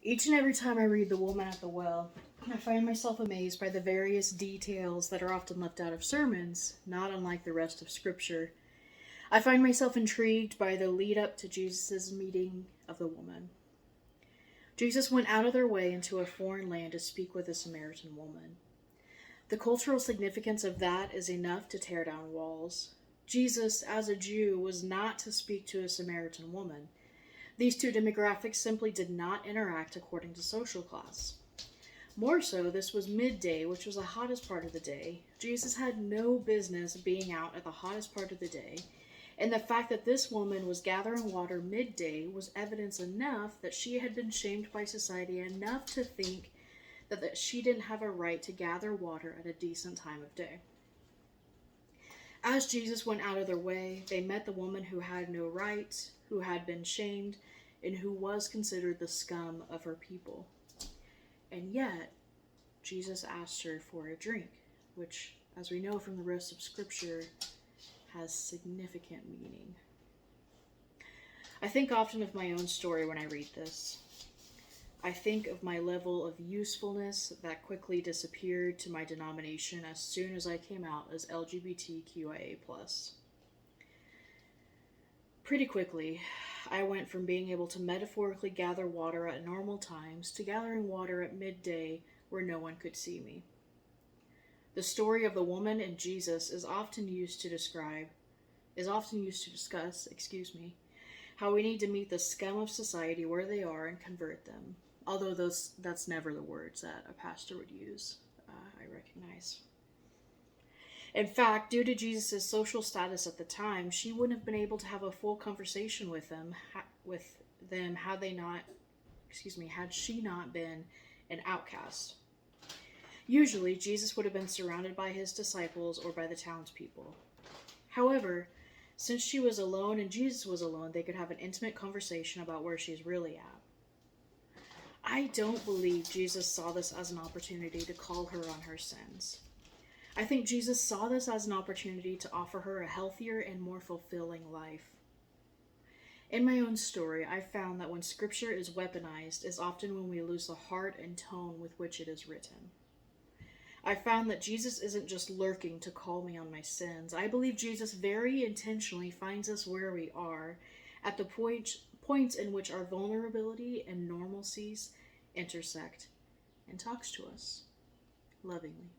Each and every time I read The Woman at the Well, I find myself amazed by the various details that are often left out of sermons, not unlike the rest of Scripture. I find myself intrigued by the lead up to Jesus' meeting of the woman. Jesus went out of their way into a foreign land to speak with a Samaritan woman. The cultural significance of that is enough to tear down walls. Jesus, as a Jew, was not to speak to a Samaritan woman. These two demographics simply did not interact according to social class. More so, this was midday, which was the hottest part of the day. Jesus had no business being out at the hottest part of the day, and the fact that this woman was gathering water midday was evidence enough that she had been shamed by society enough to think that she didn't have a right to gather water at a decent time of day. As Jesus went out of their way, they met the woman who had no rights, who had been shamed, and who was considered the scum of her people. And yet, Jesus asked her for a drink, which, as we know from the rest of Scripture, has significant meaning. I think often of my own story when I read this. I think of my level of usefulness that quickly disappeared to my denomination as soon as I came out as LGBTQIA+. Pretty quickly, I went from being able to metaphorically gather water at normal times to gathering water at midday where no one could see me. The story of the woman and Jesus is often used to discuss, how we need to meet the scum of society where they are and convert them. Although that's never the words that a pastor would use, I recognize. In fact, due to Jesus' social status at the time, she wouldn't have been able to have a full conversation with them had she not been an outcast. Usually, Jesus would have been surrounded by his disciples or by the townspeople. However, since she was alone and Jesus was alone, they could have an intimate conversation about where she's really at. I don't believe Jesus saw this as an opportunity to call her on her sins. I think Jesus saw this as an opportunity to offer her a healthier and more fulfilling life. In my own story, I've found that when Scripture is weaponized is often when we lose the heart and tone with which it is written. I found that Jesus isn't just lurking to call me on my sins. I believe Jesus very intentionally finds us where we are, at the points in which our vulnerability and normalcies intersect, and talks to us lovingly.